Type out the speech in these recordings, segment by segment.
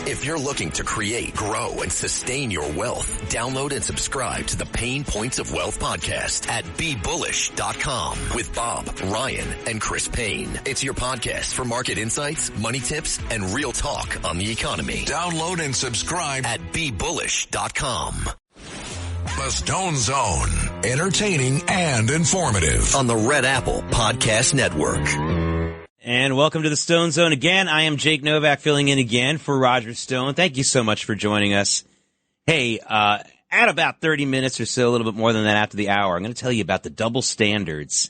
If you're looking to create, grow, and sustain your wealth, download and subscribe to the Pain Points of Wealth podcast at BeBullish.com with Bob, Ryan, and Chris Payne. It's your podcast for market insights, money tips, and real talk on the economy. Download and subscribe at BeBullish.com. The Stone Zone, entertaining and informative on the Red Apple Podcast Network. And welcome to the Stone Zone again. I am Jake Novak filling in again for Roger Stone. Thank you so much for joining us. Hey, at about 30 minutes or so, a little bit more than that after the hour, I'm going to tell you about the double standards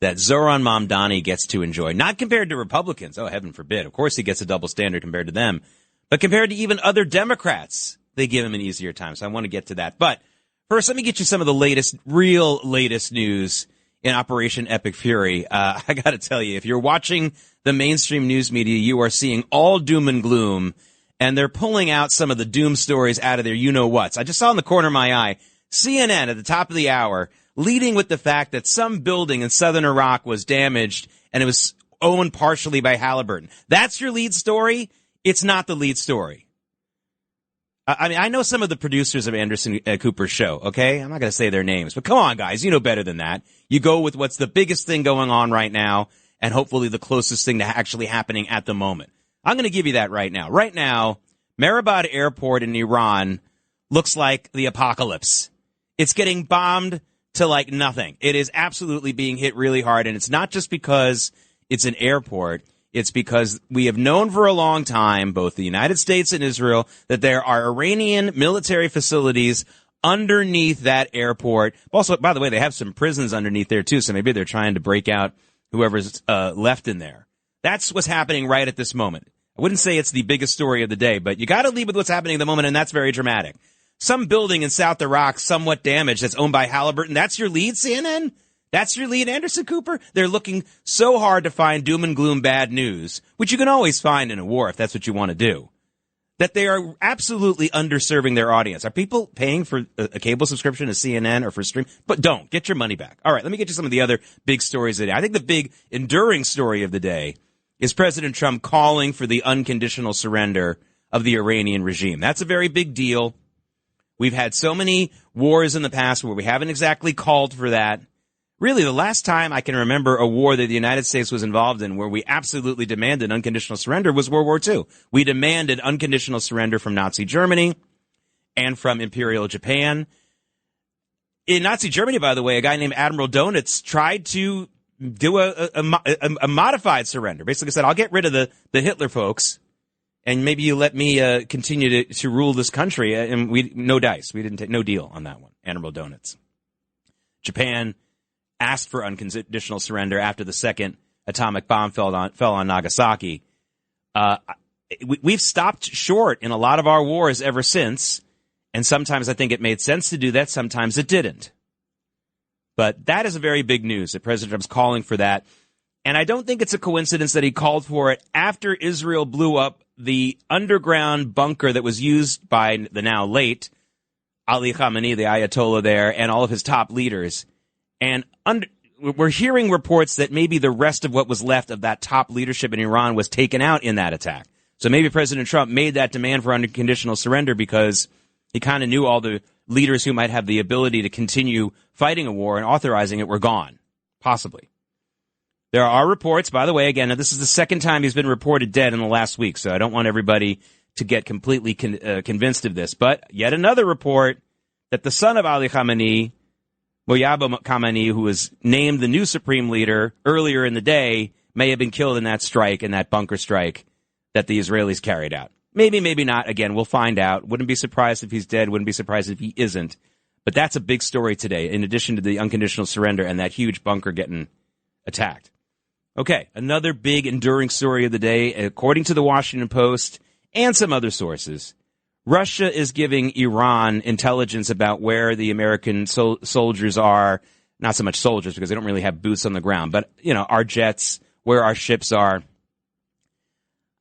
that Zohran Mamdani gets to enjoy. Not compared to Republicans. Oh, heaven forbid. Of course he gets a double standard compared to them. But compared to even other Democrats, they give him an easier time. So I want to get to that. But first, let me get you some of the latest news in Operation Epic Fury. I got to tell you, if you're watching the mainstream news media, you are seeing all doom and gloom, and they're pulling out some of the doom stories out of their you-know-whats. I just saw in the corner of my eye, CNN at the top of the hour, leading with the fact that some building in southern Iraq was damaged, and it was owned partially by Halliburton. That's your lead story? It's not the lead story. I mean, I know some of the producers of Anderson Cooper's show, okay? I'm not going to say their names, but come on, guys. You know better than that. You go with what's the biggest thing going on right now and hopefully the closest thing to actually happening at the moment. I'm going to give you that right now. Right now, Mehrabad Airport in Iran looks like the apocalypse. It's getting bombed to like nothing. It is absolutely being hit really hard, and it's not just because it's an airport. It's because we have known for a long time, both the United States and Israel, that there are Iranian military facilities underneath that airport. Also, by the way, they have some prisons underneath there, too, so maybe they're trying to break out whoever's left in there. That's what's happening right at this moment. I wouldn't say it's the biggest story of the day, but you got to leave with what's happening at the moment, and that's very dramatic. Some building in South Iraq, somewhat damaged, that's owned by Halliburton. That's your lead, CNN? That's your lead, Anderson Cooper? They're looking so hard to find doom and gloom bad news, which you can always find in a war if that's what you want to do, that they are absolutely underserving their audience. Are people paying for a cable subscription to CNN or for stream? But don't. Get your money back. All right, let me get you some of the other big stories of the day. I think the big enduring story of the day is President Trump calling for the unconditional surrender of the Iranian regime. That's a very big deal. We've had so many wars in the past where we haven't exactly called for that. Really, the last time I can remember a war that the United States was involved in where we absolutely demanded unconditional surrender was World War II. We demanded unconditional surrender from Nazi Germany and from Imperial Japan. In Nazi Germany, by the way, a guy named Admiral Donitz tried to do a modified surrender. Basically said, I'll get rid of the Hitler folks, and maybe you let me continue to rule this country. And no dice. We didn't take no deal on that one, Admiral Donitz. Japan asked for unconditional surrender after the second atomic bomb fell on Nagasaki. We've stopped short in a lot of our wars ever since, and sometimes I think it made sense to do that, sometimes it didn't. But that is a very big news that President Trump's calling for that, and I don't think it's a coincidence that he called for it after Israel blew up the underground bunker that was used by the now late Ali Khamenei, the Ayatollah there, and all of his top leaders. And we're hearing reports that maybe the rest of what was left of that top leadership in Iran was taken out in that attack. So maybe President Trump made that demand for unconditional surrender because he kind of knew all the leaders who might have the ability to continue fighting a war and authorizing it were gone. Possibly. There are reports, by the way, again, this is the second time he's been reported dead in the last week, so I don't want everybody to get completely convinced of this. But yet another report that the son of Ali Khamenei, Mojtaba Khamenei, who was named the new supreme leader earlier in the day, may have been killed in that strike, in that bunker strike that the Israelis carried out. Maybe, maybe not. Again, we'll find out. Wouldn't be surprised if he's dead. Wouldn't be surprised if he isn't. But that's a big story today, in addition to the unconditional surrender and that huge bunker getting attacked. Okay, another big enduring story of the day, according to the Washington Post and some other sources. Russia is giving Iran intelligence about where the American soldiers are. Not so much soldiers because they don't really have boots on the ground, but, our jets, where our ships are.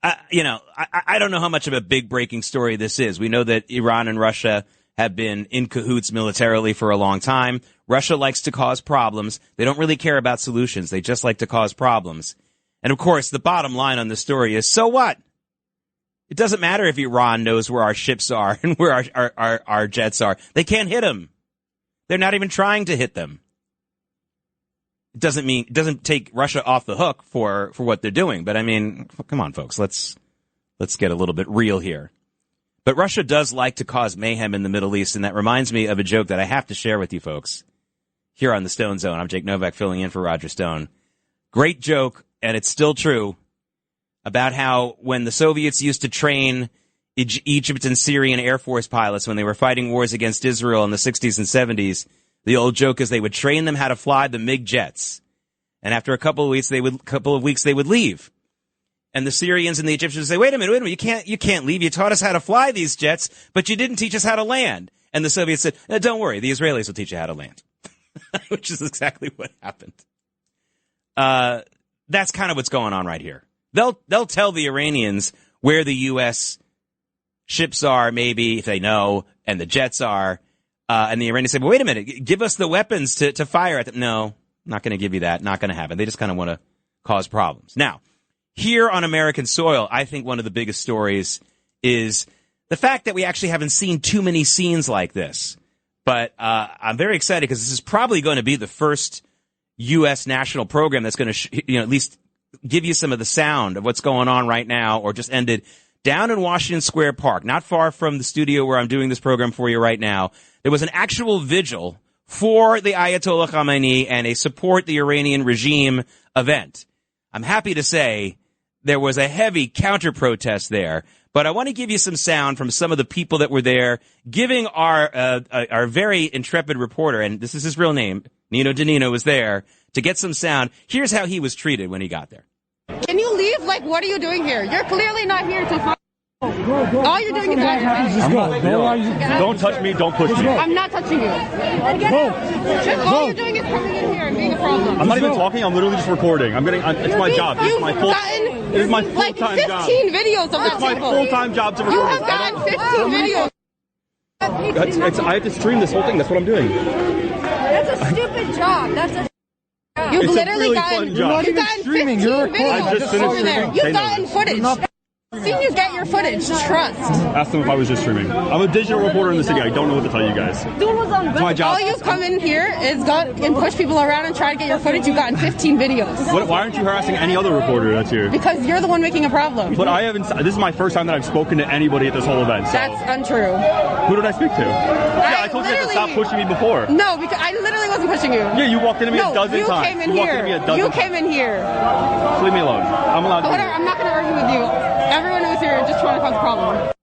I don't know how much of a big breaking story this is. We know that Iran and Russia have been in cahoots militarily for a long time. Russia likes to cause problems. They don't really care about solutions. They just like to cause problems. And, of course, the bottom line on the story is, so what? It doesn't matter if Iran knows where our ships are and where our jets are. They can't hit them. They're not even trying to hit them. It doesn't take Russia off the hook for what they're doing. But I mean, come on, folks. Let's get a little bit real here. But Russia does like to cause mayhem in the Middle East, and that reminds me of a joke that I have to share with you folks here on the Stone Zone. I'm Jake Novak filling in for Roger Stone. Great joke, and it's still true, about how when the Soviets used to train Egypt and Syrian Air Force pilots when they were fighting wars against Israel in the 60s and 70s, the old joke is they would train them how to fly the MiG jets. And after a couple of weeks, they would leave. And the Syrians and the Egyptians say, wait a minute, you can't leave. You taught us how to fly these jets, but you didn't teach us how to land. And the Soviets said, don't worry, the Israelis will teach you how to land. Which is exactly what happened. That's kind of what's going on right here. They'll tell the Iranians where the U.S. ships are, maybe, if they know, and the jets are. And the Iranians say, well, wait a minute, give us the weapons to fire at them. No, not going to give you that. Not going to happen. They just kind of want to cause problems. Now, here on American soil, I think one of the biggest stories is the fact that we actually haven't seen too many scenes like this. But I'm very excited because this is probably going to be the first U.S. national program that's going to, at least give you some of the sound of what's going on right now, or just ended down in Washington Square Park, not far from the studio where I'm doing this program for you right now. There was an actual vigil for the Ayatollah Khamenei and a support the Iranian regime event. I'm happy to say there was a heavy counter-protest there, but I want to give you some sound from some of the people that were there, giving our very intrepid reporter, and this is his real name, Nino Danino, was there to get some sound. Here's how he was treated when he got there. Can you leave? Like, what are you doing here? You're clearly not here to fight. All you're doing is don't touch me, don't push me. I'm not touching you. All you're doing is coming in here and being a problem. I'm not even talking, I'm literally just recording. It's my job. It is my full-time job. 15 videos of that It's my full-time job to record. You have gotten 15 videos. I have to stream this whole thing. That's what I'm doing. That's a stupid job. You've literally gotten 15 videos over there. You've gotten footage. I've seen you get your footage. Trust. Ask them if I was just streaming. I'm a digital reporter in the city. I don't know what to tell you guys. It's my job. All you come in here is and push people around and try to get your footage. You've gotten 15 videos. Why aren't you harassing any other reporter that's here? Because you're the one making a problem. But I haven't. This is my first time that I've spoken to anybody at this whole event. So. That's untrue. Who did I speak to? I told you to stop pushing me before. No, because I literally wasn't pushing you. Yeah, you walked into me a dozen times. You came in here. You came in here. Leave me alone. I'm allowed to. I'm not going to argue with you. Everyone who's here is just trying to cause a problem.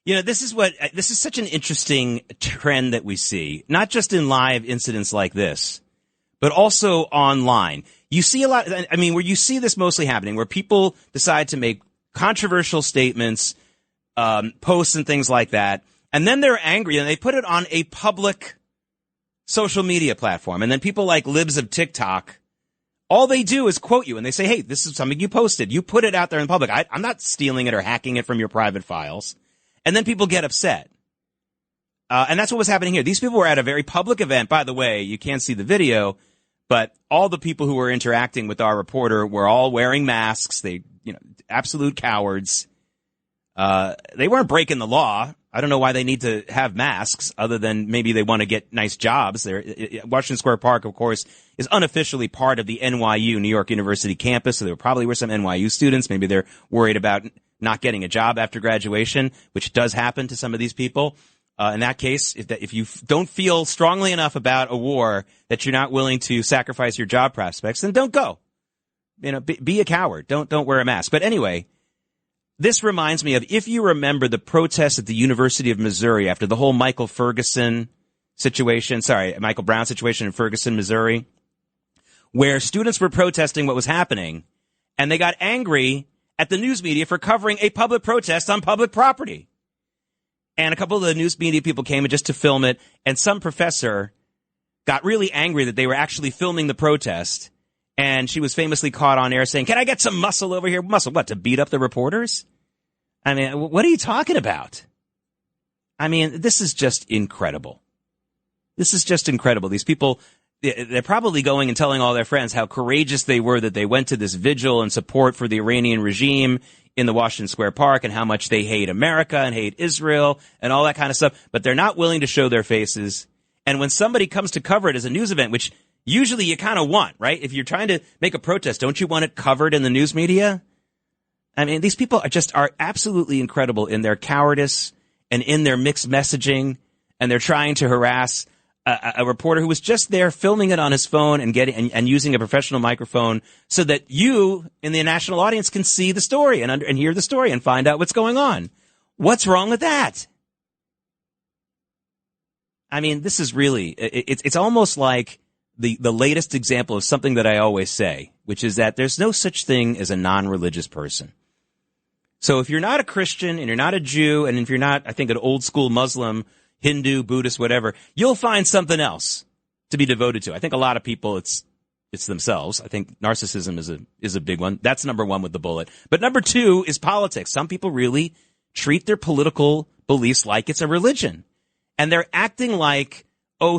This is such an interesting trend that we see, not just in live incidents like this, but also online. You see a lot, where you see this mostly happening, where people decide to make controversial statements, posts and things like that, and then they're angry and they put it on a public social media platform. And then people like libs of TikTok, all they do is quote you and they say, hey, this is something you posted. You put it out there in public. I'm not stealing it or hacking it from your private files. And then people get upset. And that's what was happening here. These people were at a very public event. By the way, you can't see the video, but all the people who were interacting with our reporter were all wearing masks. They, absolute cowards. They weren't breaking the law. I don't know why they need to have masks other than maybe they want to get nice jobs. Washington Square Park, of course, is unofficially part of the NYU, New York University campus. So there probably were some NYU students. Maybe they're worried about not getting a job after graduation, which does happen to some of these people. In that case, if you don't feel strongly enough about a war that you're not willing to sacrifice your job prospects, then don't go. Be a coward. Don't wear a mask. But anyway, this reminds me of, if you remember the protests at the University of Missouri after the whole Michael Brown situation in Ferguson, Missouri, where students were protesting what was happening, and they got angry at the news media for covering a public protest on public property. And a couple of the news media people came in just to film it, and some professor got really angry that they were actually filming the protest. And she was famously caught on air saying, can I get some muscle over here? Muscle what, to beat up the reporters? I mean, what are you talking about? I mean, this is just incredible. This is just incredible. These people they're probably going and telling all their friends how courageous they were that they went to this vigil in support for the Iranian regime in the Washington Square Park and how much they hate America and hate Israel and all that kind of stuff. But they're not willing to show their faces. And when somebody comes to cover it as a news event, which usually you kind of want, right? If you're trying to make a protest, don't you want it covered in the news media? I mean, these people are absolutely incredible in their cowardice and in their mixed messaging. And they're trying to harass a reporter who was just there filming it on his phone and using a professional microphone so that you in the national audience can see the story and hear the story and find out what's going on. What's wrong with that? I mean, this is really, it's almost like the latest example of something that I always say, which is that there's no such thing as a non-religious person. So if you're not a Christian and you're not a Jew, and if you're not, I think, an old school Muslim, Hindu, Buddhist, whatever, you'll find something else to be devoted to. I think a lot of people, it's themselves. I think narcissism is a big one. That's number one with the bullet. But number two is politics. Some people really treat their political beliefs like it's a religion. And they're acting like,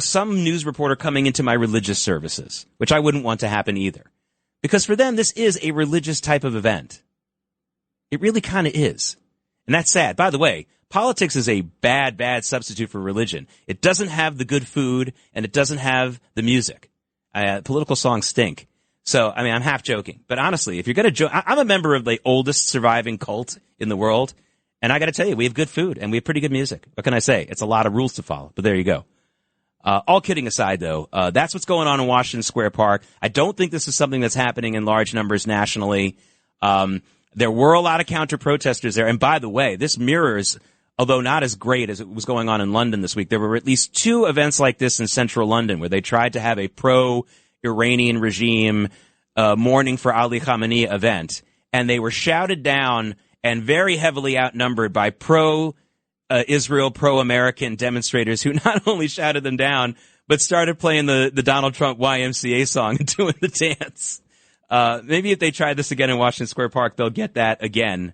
some news reporter coming into my religious services, which I wouldn't want to happen either. Because for them, this is a religious type of event. It really kind of is. And that's sad. By the way, politics is a bad, bad substitute for religion. It doesn't have the good food, and it doesn't have the music. Political songs stink. So, I mean, I'm half joking. But honestly, if you're going to joke, I'm a member of the oldest surviving cult in the world. And I got to tell you, we have good food, and we have pretty good music. What can I say? It's a lot of rules to follow. But there you go. All kidding aside, though, that's what's going on in Washington Square Park. I don't think this is something that's happening in large numbers nationally. There were a lot of counter-protesters there. And by the way, this mirrors, although not as great as it was going on in London this week, there were at least 2 events like this in central London where they tried to have a pro-Iranian regime mourning for Ali Khamenei event. And they were shouted down and very heavily outnumbered by pro-Israel, pro-American demonstrators who not only shouted them down, but started playing the Donald Trump YMCA song and doing the dance. Maybe if they try this again in Washington Square Park, they'll get that again.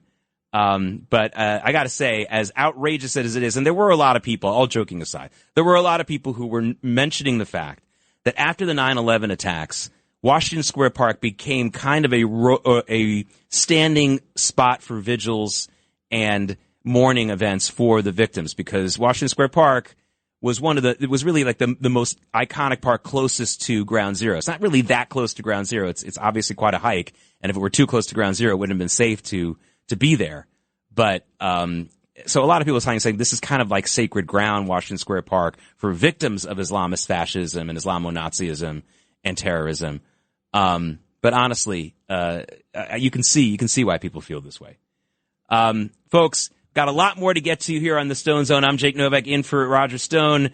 But I got to say, as outrageous as it is, and there were a lot of people, all joking aside, there were a lot of people who were mentioning the fact that after the 9/11 attacks, Washington Square Park became kind of a standing spot for vigils and mourning events for the victims, because Washington Square Park was it was really like the most iconic park closest to Ground Zero. It's not really that close to Ground Zero. It's obviously quite a hike. And if it were too close to Ground Zero, it wouldn't have been safe to be there. But, so a lot of people are saying this is kind of like sacred ground, Washington Square Park, for victims of Islamist fascism and Islamo-Nazism and terrorism. But honestly, you can see why people feel this way. Folks, got a lot more to get to here on the Stone Zone. I'm Jake Novak in for Roger Stone.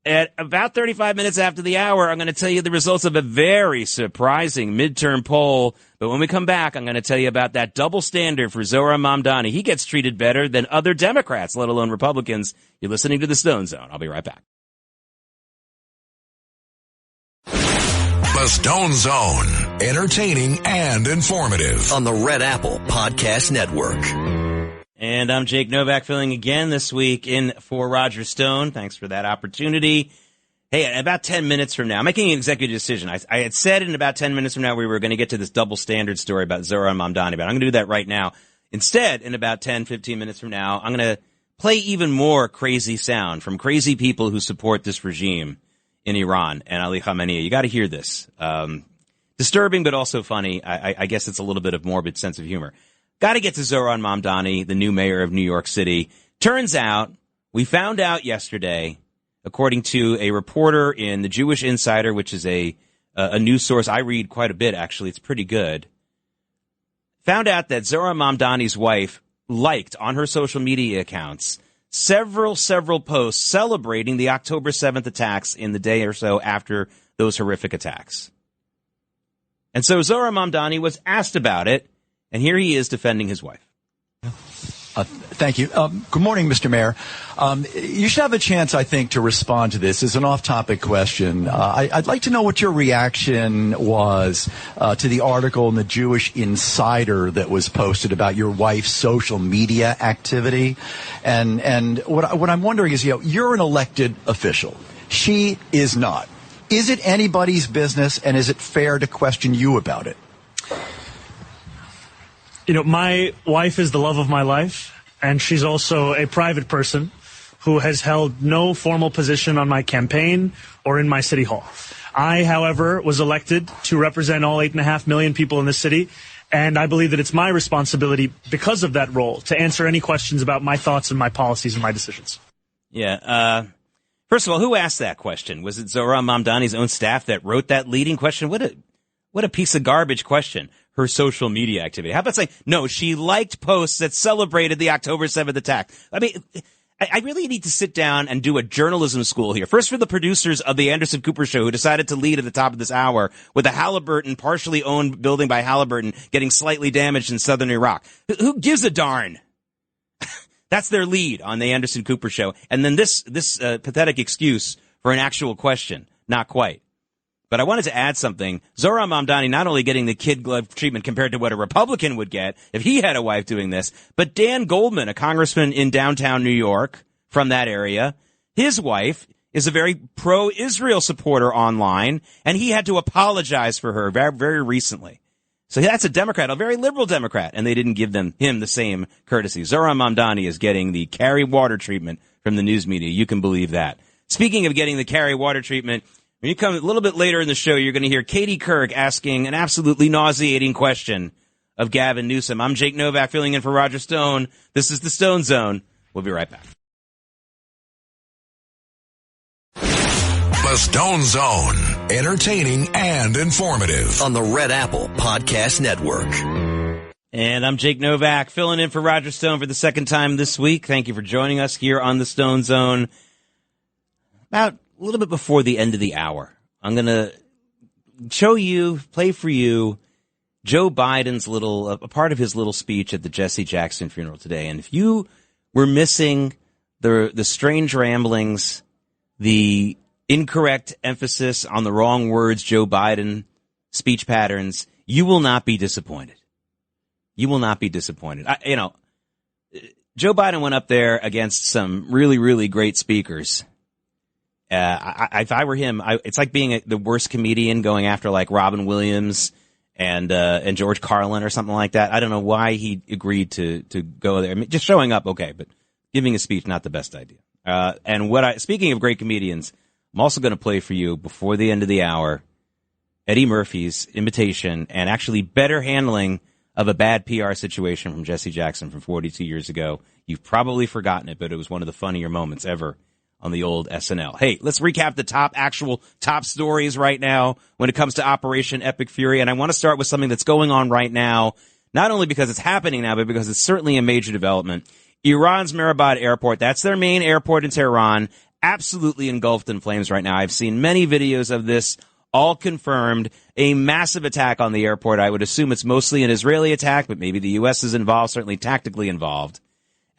At about 35 minutes after the hour, I'm going to tell you the results of a very surprising midterm poll. But when we come back, I'm going to tell you about that double standard for Zohran Mamdani. He gets treated better than other Democrats, let alone Republicans. You're listening to the Stone Zone. I'll be right back. The Stone Zone, entertaining and informative on the Red Apple Podcast Network. And I'm Jake Novak, filling again this week in for Roger Stone. Thanks for that opportunity. Hey, in about 10 minutes from now, I'm making an executive decision. I had said in about 10 minutes from now we were going to get to this double standard story about Zohran Mamdani, but I'm going to do that right now. Instead, in about 10, 15 minutes from now, I'm going to play even more crazy sound from crazy people who support this regime in Iran and Ali Khamenei. You got to hear this. Disturbing, but also funny. I guess it's a little bit of morbid sense of humor. Got to get to Zohran Mamdani, the new mayor of New York City. Turns out, we found out yesterday, according to a reporter in the Jewish Insider, which is a news source I read quite a bit, actually. It's pretty good. Found out that Zohran Mamdani's wife liked on her social media accounts several posts celebrating the October 7th attacks in the day or so after those horrific attacks. And so Zohran Mamdani was asked about it, and here he is defending his wife. Thank you. Good morning, Mr. Mayor. You should have a chance, I think, to respond to this. It's an off-topic question. I'd like to know what your reaction was to the article in the Jewish Insider that was posted about your wife's social media activity. And what I'm wondering is, you're an elected official. She is not. Is it anybody's business, and is it fair to question you about it? You know, my wife is the love of my life, and she's also a private person who has held no formal position on my campaign or in my city hall. I, however, was elected to represent all 8.5 million people in the city, and I believe that it's my responsibility, because of that role, to answer any questions about my thoughts and my policies and my decisions. Yeah. First of all, who asked that question? Was it Zohran Mamdani's own staff that wrote that leading question? What a piece of garbage question. Her social media activity. How about saying, no, she liked posts that celebrated the October 7th attack? I mean, I really need to sit down and do a journalism school here. First for the producers of the Anderson Cooper Show, who decided to lead at the top of this hour with a Halliburton, partially owned building by Halliburton, getting slightly damaged in southern Iraq. Who gives a darn? That's their lead on the Anderson Cooper Show. And then this pathetic excuse for an actual question. Not quite. But I wanted to add something. Zohran Mamdani not only getting the kid glove treatment compared to what a Republican would get if he had a wife doing this, but Dan Goldman, a congressman in downtown New York from that area, his wife is a very pro-Israel supporter online, and he had to apologize for her very, very recently. So that's a Democrat, a very liberal Democrat, and they didn't give him the same courtesy. Zohran Mamdani is getting the Carrie water treatment from the news media. You can believe that. Speaking of getting the Carrie water treatment, when you come a little bit later in the show, you're going to hear Katie Kirk asking an absolutely nauseating question of Gavin Newsom. I'm Jake Novak filling in for Roger Stone. This is the Stone Zone. We'll be right back. The Stone Zone, entertaining and informative. On the Red Apple Podcast Network. And I'm Jake Novak filling in for Roger Stone for the second time this week. Thank you for joining us here on the Stone Zone. About a little bit before the end of the hour, I'm going to play for you Joe Biden's a part of his little speech at the Jesse Jackson funeral today. And if you were missing the strange ramblings, the incorrect emphasis on the wrong words, Joe Biden speech patterns, you will not be disappointed. You will not be disappointed. Joe Biden went up there against some really, really great speakers. If I were him, it's like being the worst comedian going after like Robin Williams and George Carlin or something like that. I don't know why he agreed to go there. I mean, just showing up, okay, but giving a speech, not the best idea. Speaking of great comedians, I'm also going to play for you before the end of the hour, Eddie Murphy's imitation and actually better handling of a bad PR situation from Jesse Jackson from 42 years ago. You've probably forgotten it, but it was one of the funnier moments ever on the old SNL. Hey, let's recap the top stories right now when it comes to Operation Epic Fury. And I want to start with something that's going on right now, not only because it's happening now, but because it's certainly a major development. Iran's Mehrabad airport, that's their main airport in Tehran, absolutely engulfed in flames right now. I've seen many videos of this, all confirmed. A massive attack on the airport. I would assume it's mostly an Israeli attack, but maybe the U.S. is involved, certainly tactically involved.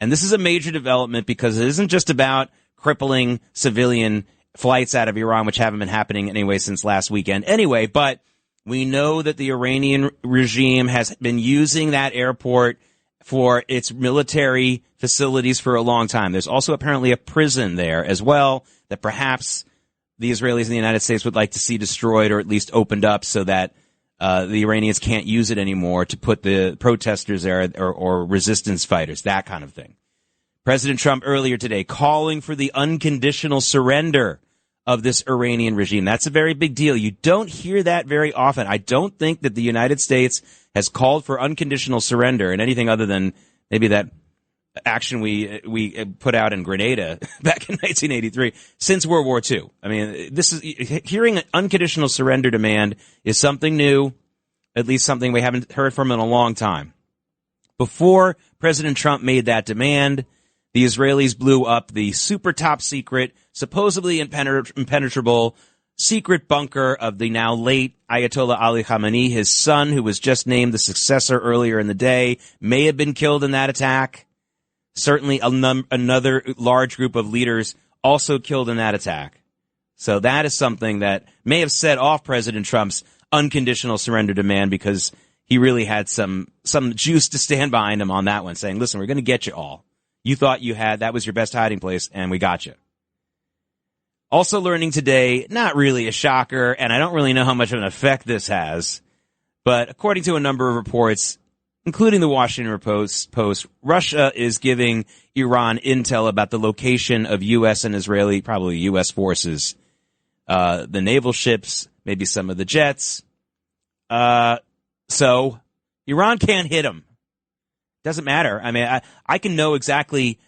And this is a major development because it isn't just about crippling civilian flights out of Iran, which haven't been happening anyway since last weekend anyway. But we know that the Iranian regime has been using that airport for its military facilities for a long time. There's also apparently a prison there as well that perhaps the Israelis in the United States would like to see destroyed or at least opened up so that the Iranians can't use it anymore to put the protesters there or resistance fighters, that kind of thing. President Trump earlier today calling for the unconditional surrender of this Iranian regime. That's a very big deal. You don't hear that very often. I don't think that the United States has called for unconditional surrender and anything other than maybe that action we put out in Grenada back in 1983 since World War II. I mean, hearing an unconditional surrender demand is something new, at least something we haven't heard from in a long time. Before President Trump made that demand, the Israelis blew up the super top secret, supposedly impenetrable secret bunker of the now late Ayatollah Ali Khamenei. His son, who was just named the successor earlier in the day, may have been killed in that attack. Certainly another large group of leaders also killed in that attack. So that is something that may have set off President Trump's unconditional surrender demand because he really had some juice to stand behind him on that one, saying, listen, we're going to get you all. You thought that was your best hiding place, and we got you. Also learning today, not really a shocker, and I don't really know how much of an effect this has, but according to a number of reports, including the Washington Post, Russia is giving Iran intel about the location of U.S. and Israeli, probably U.S. forces, the naval ships, maybe some of the jets. So Iran can't hit them. Doesn't matter. I mean, I can know exactly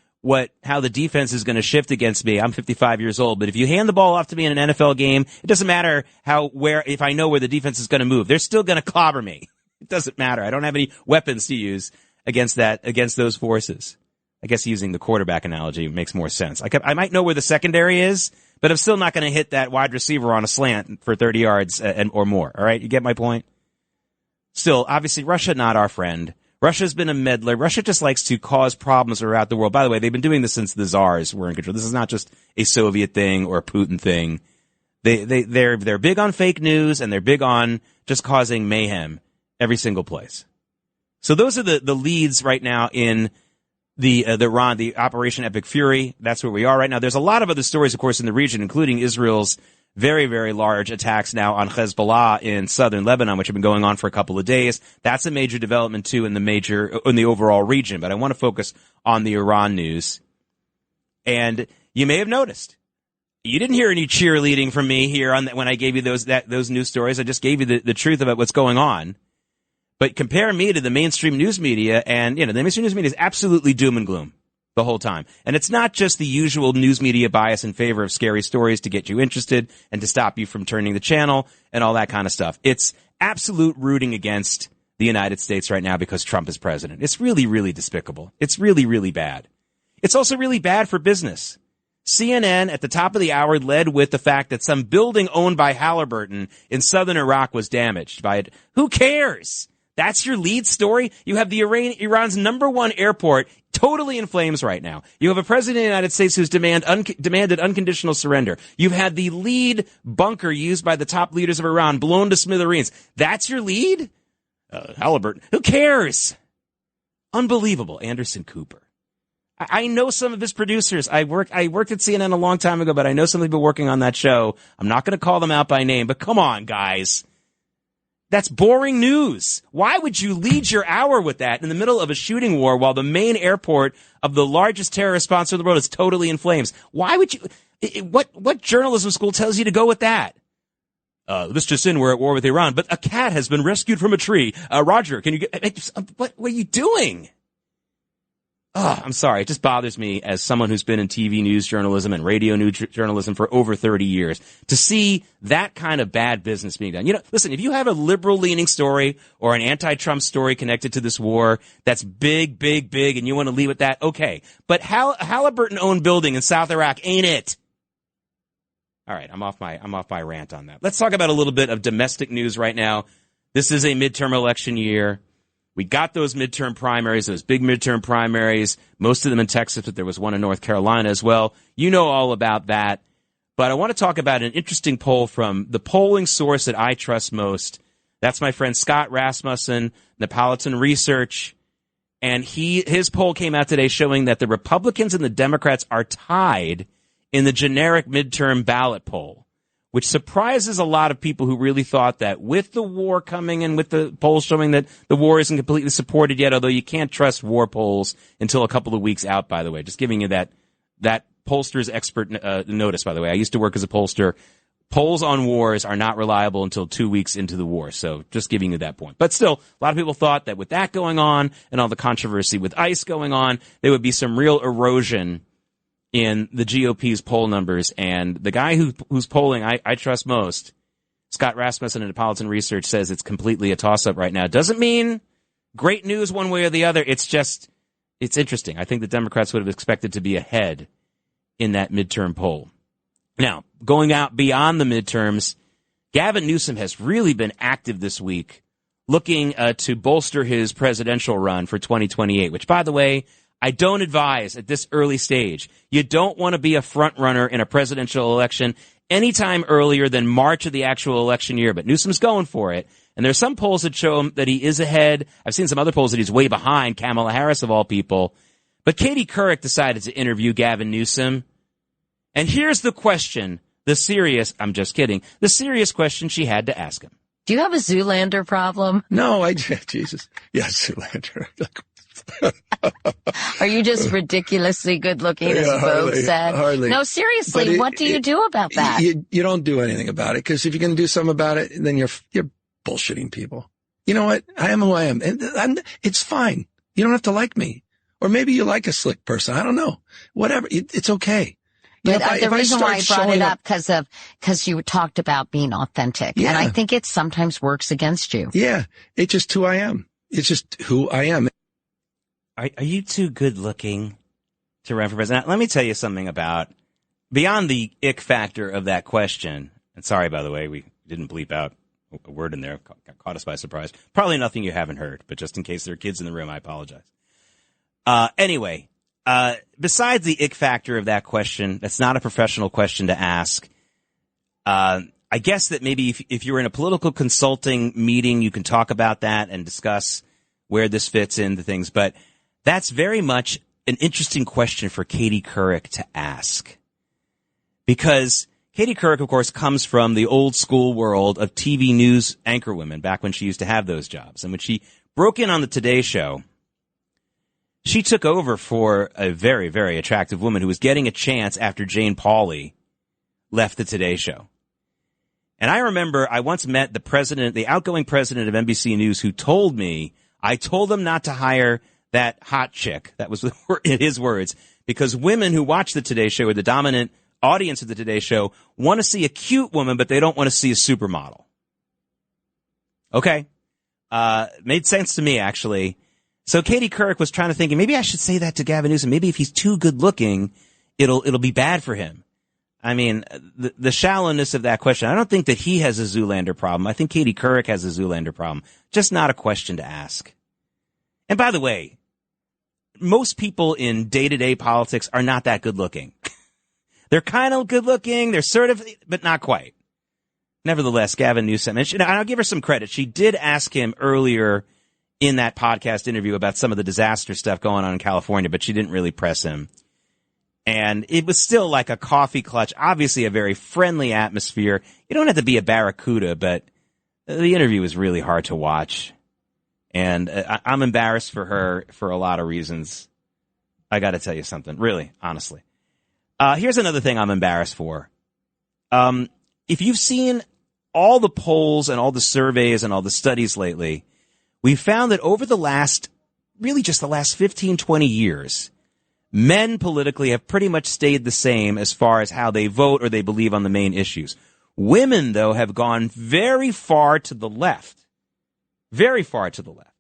how the defense is going to shift against me. I'm 55 years old, but if you hand the ball off to me in an NFL game, it doesn't matter if I know where the defense is going to move. They're still going to clobber me. It doesn't matter. I don't have any weapons to use against those forces. I guess using the quarterback analogy makes more sense. I might know where the secondary is, but I'm still not going to hit that wide receiver on a slant for 30 yards or more. All right. You get my point? Still, obviously, Russia, not our friend. Russia's been a meddler. Russia just likes to cause problems around the world. By the way, they've been doing this since the czars were in control. This is not just a Soviet thing or a Putin thing. They're big on fake news, and they're big on just causing mayhem every single place. So those are the leads right now in the Operation Epic Fury. That's where we are right now. There's a lot of other stories, of course, in the region, including Israel's very, very large attacks now on Hezbollah in southern Lebanon, which have been going on for a couple of days. That's a major development, too, in the overall region. But I want to focus on the Iran news. And you may have noticed, you didn't hear any cheerleading from me here when I gave you those news stories. I just gave you the truth about what's going on. But compare me to the mainstream news media, and, the mainstream news media is absolutely doom and gloom the whole time. And it's not just the usual news media bias in favor of scary stories to get you interested and to stop you from turning the channel and all that kind of stuff. It's absolute rooting against the United States right now because Trump is president. It's really, really despicable. It's really, really bad. It's also really bad for business. CNN at the top of the hour led with the fact that some building owned by Halliburton in southern Iraq was damaged by it. Who cares? That's your lead story? You have Iran's number one airport totally in flames right now. You have a president of the United States who's demanded unconditional surrender. You've had the lead bunker used by the top leaders of Iran blown to smithereens. That's your lead? Halliburton. Who cares? Unbelievable. Anderson Cooper. I know some of his producers. I worked at CNN a long time ago, but I know some people working on that show. I'm not going to call them out by name, but come on, guys. That's boring news. Why would you lead your hour with that in the middle of a shooting war while the main airport of the largest terrorist sponsor in the world is totally in flames? Why would you? What journalism school tells you to go with that? This just in, we're at war with Iran, but a cat has been rescued from a tree. Roger, can you get, what are you doing? I'm sorry. It just bothers me as someone who's been in TV news journalism and radio news journalism for over 30 years to see that kind of bad business being done. Listen, if you have a liberal-leaning story or an anti-Trump story connected to this war that's big, big, big, and you want to leave with that, okay. But Halliburton-owned building in South Iraq ain't it. All right, I'm off my rant on that. Let's talk about a little bit of domestic news right now. This is a midterm election year. We got those midterm primaries, those big midterm primaries, most of them in Texas, but there was one in North Carolina as well. You know all about that. But I want to talk about an interesting poll from the polling source that I trust most. That's my friend Scott Rasmussen, Napolitan Research. And his poll came out today showing that the Republicans and the Democrats are tied in the generic midterm ballot poll, which surprises a lot of people who really thought that with the war coming and with the polls showing that the war isn't completely supported yet, although you can't trust war polls until a couple of weeks out, by the way. Just giving you that pollster's expert notice, by the way. I used to work as a pollster. Polls on wars are not reliable until 2 weeks into the war, so just giving you that point. But still, a lot of people thought that with that going on and all the controversy with ICE going on, there would be some real erosion in the GOP's poll numbers, and the guy who's polling I trust most, Scott Rasmussen of Napolitan Research, says it's completely a toss-up right now. Doesn't mean great news one way or the other. It's interesting. I think the Democrats would have expected to be ahead in that midterm poll. Now, going out beyond the midterms, Gavin Newsom has really been active this week, looking to bolster his presidential run for 2028, which, by the way, I don't advise at this early stage. You don't want to be a front runner in a presidential election anytime earlier than March of the actual election year. But Newsom's going for it. And there's some polls that show him that he is ahead. I've seen some other polls that he's way behind Kamala Harris of all people. But Katie Couric decided to interview Gavin Newsom. And here's the question I'm just kidding, the serious question she had to ask him. Do you have a Zoolander problem? No, Jesus. Yes, Zoolander. Are you just ridiculously good looking, as Vogue said? Hardly. No, seriously, what do you do about that? You don't do anything about it, because if you're going to do something about it, then you're bullshitting people. You know what? I am who I am. And it's fine. You don't have to like me. Or maybe you like a slick person. I don't know. Whatever. It's okay. But the reason why I brought it up, because you talked about being authentic. Yeah. And I think it sometimes works against you. Yeah. It's just who I am. It's just who I am. Are you too good looking to run for president? Let me tell you something about, beyond the ick factor of that question. And sorry, by the way, we didn't bleep out a word in there. Caught us by surprise. Probably nothing you haven't heard, but just in case there are kids in the room, I apologize. Anyway, besides the ick factor of that question, that's not a professional question to ask. I guess that maybe if you're in a political consulting meeting, you can talk about that and discuss where this fits into things. But that's very much an interesting question for Katie Couric to ask. Because Katie Couric, of course, comes from the old school world of TV news anchorwomen back when she used to have those jobs. And when she broke in on the Today Show, she took over for a very, very attractive woman who was getting a chance after Jane Pauley left the Today Show. And I remember I once met the outgoing president of NBC News, who told me, I told them not to hire that hot chick. That was in his words, because women who watch the Today Show, or the dominant audience of the Today Show, want to see a cute woman, but they don't want to see a supermodel. Okay. Made sense to me, actually. So Katie Couric was trying to think, maybe I should say that to Gavin Newsom. Maybe if he's too good looking, it'll be bad for him. I mean, the shallowness of that question. I don't think that he has a Zoolander problem. I think Katie Couric has a Zoolander problem. Just not a question to ask. And by the way, most people in day-to-day politics are not that good looking. They're kind of good looking. They're sort of, but not quite. Nevertheless, Gavin Newsom, and I'll give her some credit. She did ask him earlier in that podcast interview about some of the disaster stuff going on in California, but she didn't really press him. And it was still like a coffee clutch, obviously a very friendly atmosphere. You don't have to be a barracuda, but the interview was really hard to watch. And I'm embarrassed for her for a lot of reasons. I got to tell you something, really, honestly. Here's another thing I'm embarrassed for. If you've seen all the polls and all the surveys and all the studies lately, we've found that over the last 15, 20 years, men politically have pretty much stayed the same as far as how they vote or they believe on the main issues. Women, though, have gone very far to the left. Very far to the left.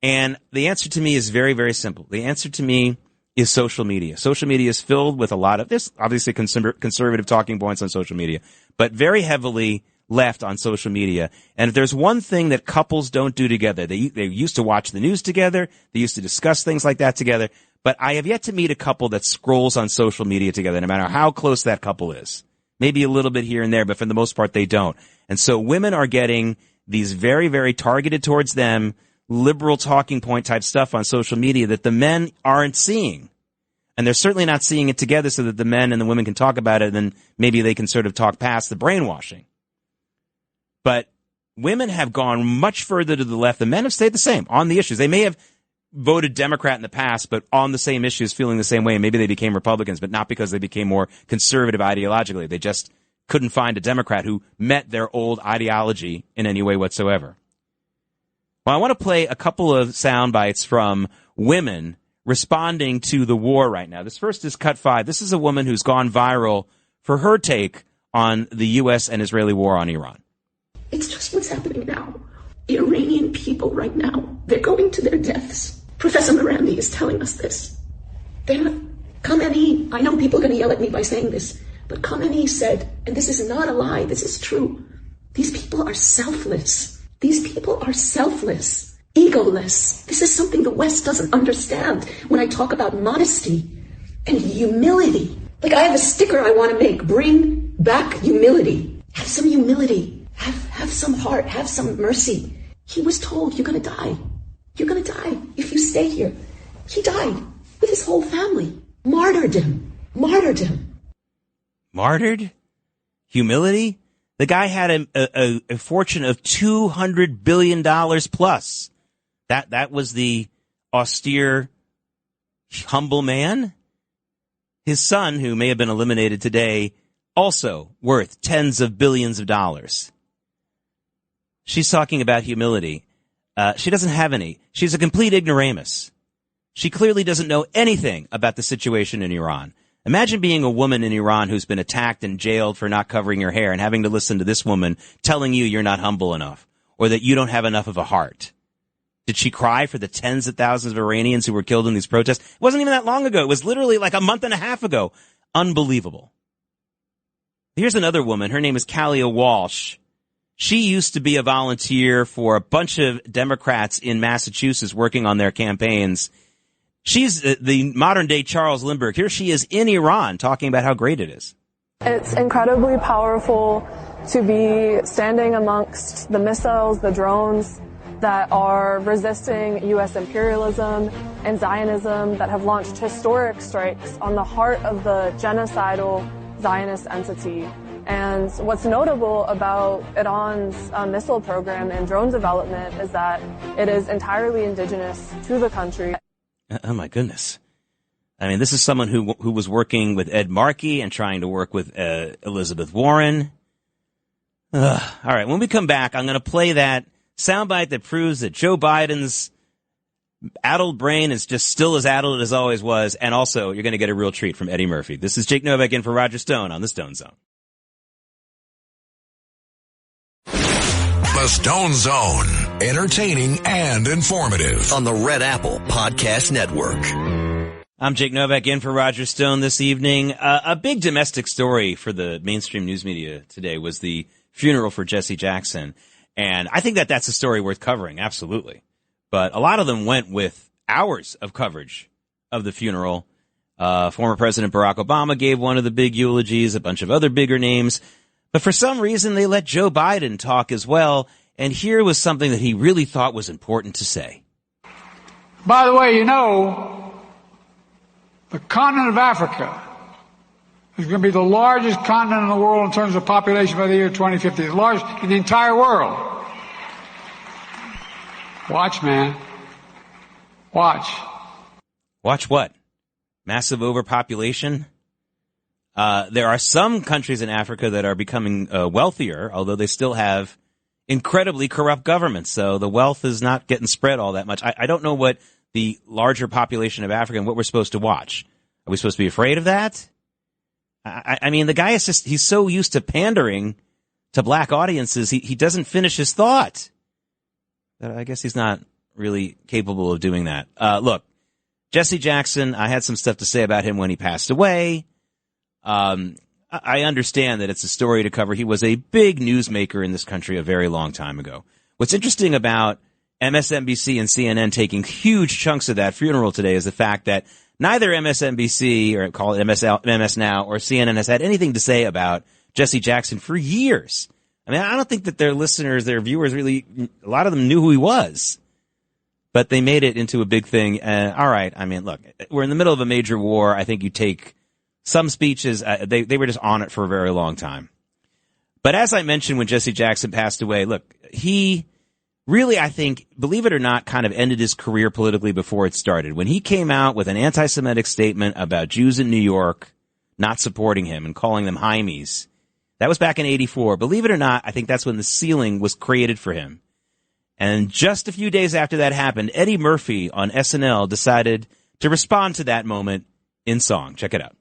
And the answer to me is very, very simple. The answer to me is social media. Social media is filled with a lot of, there's obviously conservative talking points on social media, but very heavily left on social media. And if there's one thing that couples don't do together, they used to watch the news together, they used to discuss things like that together, but I have yet to meet a couple that scrolls on social media together, no matter how close that couple is. Maybe a little bit here and there, but for the most part, they don't. And so women are getting these very, very targeted towards them, liberal talking point type stuff on social media that the men aren't seeing. And they're certainly not seeing it together so that the men and the women can talk about it, and then maybe they can sort of talk past the brainwashing. But women have gone much further to the left. The men have stayed the same on the issues. They may have voted Democrat in the past, but on the same issues, feeling the same way. And maybe they became Republicans, but not because they became more conservative ideologically. They just couldn't find a Democrat who met their old ideology in any way whatsoever. Well, I want to play a couple of sound bites from women responding to the war right now. This first is cut 5. This is a woman who's gone viral for her take on the U.S. and Israeli war on Iran. It's just what's happening now. The Iranian people right now, they're going to their deaths. Professor Morandi is telling us this. They're not, Khamenei, I know people are going to yell at me by saying this, but Khamenei said, and this is not a lie, this is true, these people are selfless. These people are selfless, egoless. This is something the West doesn't understand when I talk about modesty and humility. Like, I have a sticker I want to make, bring back humility. Have some humility. Have some heart. Have some mercy. He was told, you're going to die. You're going to die if you stay here. He died with his whole family. Martyred him. Martyred? Humility? The guy had a fortune of $200 billion plus. That was the austere, humble man. His son, who may have been eliminated today, also worth tens of billions of dollars. She's talking about humility. She doesn't have any. She's a complete ignoramus. She clearly doesn't know anything about the situation in Iran. Imagine being a woman in Iran who's been attacked and jailed for not covering your hair and having to listen to this woman telling you you're not humble enough or that you don't have enough of a heart. Did she cry for the tens of thousands of Iranians who were killed in these protests? It wasn't even that long ago. It was literally like a month and a half ago. Unbelievable. Here's another woman. Her name is Kalia Walsh. She used to be a volunteer for a bunch of Democrats in Massachusetts working on their campaigns. She's the modern-day Charles Lindbergh. Here she is in Iran talking about how great it is. It's incredibly powerful to be standing amongst the missiles, the drones that are resisting U.S. imperialism and Zionism, that have launched historic strikes on the heart of the genocidal Zionist entity. And what's notable about Iran's missile program and drone development is that it is entirely indigenous to the country. Oh, my goodness. I mean, this is someone who was working with Ed Markey and trying to work with Elizabeth Warren. All right, when we come back, I'm going to play that soundbite that proves that Joe Biden's addled brain is just still as addled as always was, and also you're going to get a real treat from Eddie Murphy. This is Jake Novak in for Roger Stone on the Stone Zone. The Stone Zone, entertaining and informative on the Red Apple Podcast Network. I'm Jake Novak in for Roger Stone this evening. A big domestic story for the mainstream news media today was the funeral for Jesse Jackson. And I think that that's a story worth covering, absolutely. But a lot of them went with hours of coverage of the funeral. Former President Barack Obama gave one of the big eulogies, a bunch of other bigger names. But for some reason, they let Joe Biden talk as well. And here was something that he really thought was important to say. By the way, you know, the continent of Africa is going to be the largest continent in the world in terms of population by the year 2050. The largest in the entire world. Watch, man. Watch. Watch what? Massive overpopulation? There are some countries in Africa that are becoming wealthier, although they still have incredibly corrupt governments. So the wealth is not getting spread all that much. I don't know what the larger population of Africa and what we're supposed to watch. Are we supposed to be afraid of that? I mean, the guy is just, he's so used to pandering to black audiences, he doesn't finish his thought. I guess he's not really capable of doing that. Look, Jesse Jackson, I had some stuff to say about him when he passed away. I understand that it's a story to cover. He was a big newsmaker in this country a very long time ago. What's interesting about MSNBC and CNN taking huge chunks of that funeral today is the fact that neither MSNBC, or call it MS Now, or CNN has had anything to say about Jesse Jackson for years. I mean, I don't think that their listeners, their viewers really, a lot of them knew who he was. But they made it into a big thing. All right, I mean, look, we're in the middle of a major war. I think you take some speeches, they were just on it for a very long time. But as I mentioned when Jesse Jackson passed away, look, he really, I think, believe it or not, kind of ended his career politically before it started. When he came out with an anti-Semitic statement about Jews in New York not supporting him and calling them Heimies, that was back in '84. Believe it or not, I think that's when the ceiling was created for him. And just a few days after that happened, Eddie Murphy on SNL decided to respond to that moment in song. Check it out.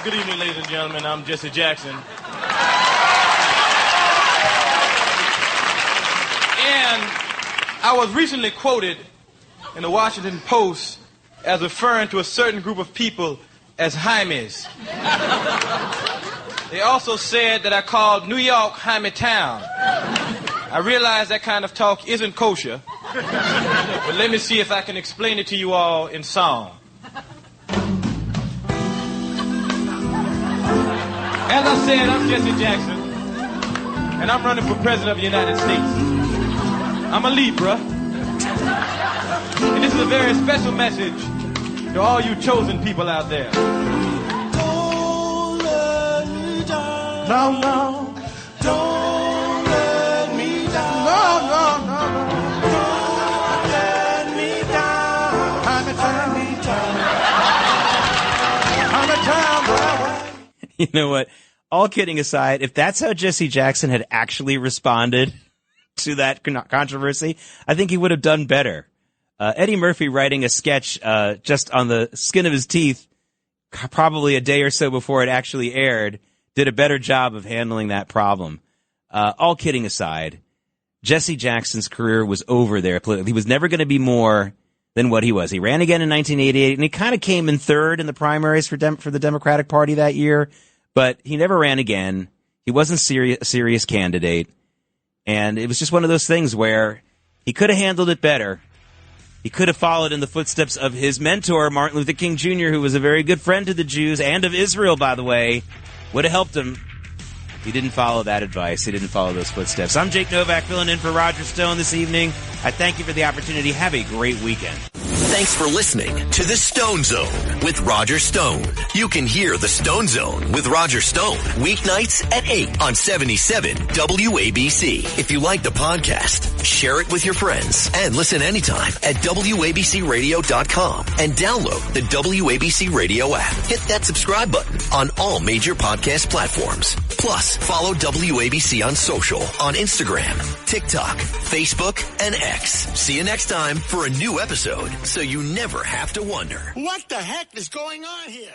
Good evening, ladies and gentlemen. I'm Jesse Jackson. And I was recently quoted in the Washington Post as referring to a certain group of people as Heimies. They also said that I called New York Heimie Town. I realize that kind of talk isn't kosher, but let me see if I can explain it to you all in song. As I said, I'm Jesse Jackson, and I'm running for President of the United States. I'm a Libra, and this is a very special message To all you chosen people out there. Don't let me down. No, no. Don't let me down. No, no, no, no. Don't let me down. I'm a town. You know what? All kidding aside, if that's how Jesse Jackson had actually responded to that controversy, I think he would have done better. Eddie Murphy writing a sketch just on the skin of his teeth, probably a day or so before it actually aired, did a better job of handling that problem. All kidding aside, Jesse Jackson's career was over there. He was never going to be more than what he was. He ran again in 1988, and he kind of came in third in the primaries for the Democratic Party that year, but he never ran again. He wasn't a serious candidate, and it was just one of those things where he could have handled it better. He could have followed in the footsteps of his mentor, Martin Luther King Jr., who was a very good friend to the Jews and of Israel, by the way. Would have helped him. He didn't follow that advice. He didn't follow those footsteps. I'm Jake Novak, filling in for Roger Stone this evening. I thank you for the opportunity. Have a great weekend. Thanks for listening to The Stone Zone with Roger Stone. You can hear The Stone Zone with Roger Stone weeknights at 8 on 77 WABC. If you like the podcast, share it with your friends and listen anytime at WABCRadio.com and download the WABC Radio app. Hit that subscribe button on all major podcast platforms. Plus, follow WABC on social on Instagram, TikTok, Facebook, and X. See you next time for a new episode, so you never have to wonder. What the heck is going on here?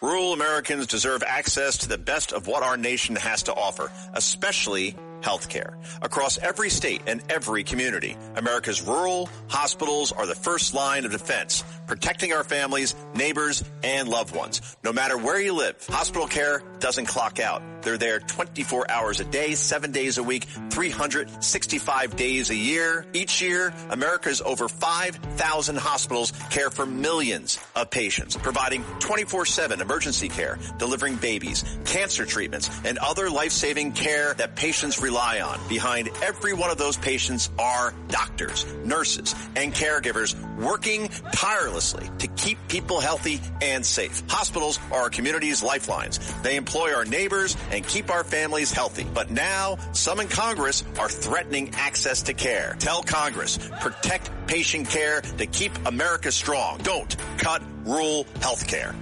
Rural Americans deserve access to the best of what our nation has to offer, especially health care. Across every state and every community, America's rural hospitals are the first line of defense, protecting our families, neighbors, and loved ones. No matter where you live, hospital care doesn't clock out. They're there 24 hours a day, 7 days a week, 365 days a year. Each year, America's over 5,000 hospitals care for millions of patients, providing 24/7 emergency care, delivering babies, cancer treatments, and other life-saving care that patients rely on. Behind every one of those patients are doctors, nurses, and caregivers working tirelessly to keep people healthy and safe. Hospitals are our community's lifelines. They employ our neighbors and keep our families healthy. But now, some in Congress are threatening access to care. Tell Congress, protect patient care to keep America strong. Don't cut rural health care.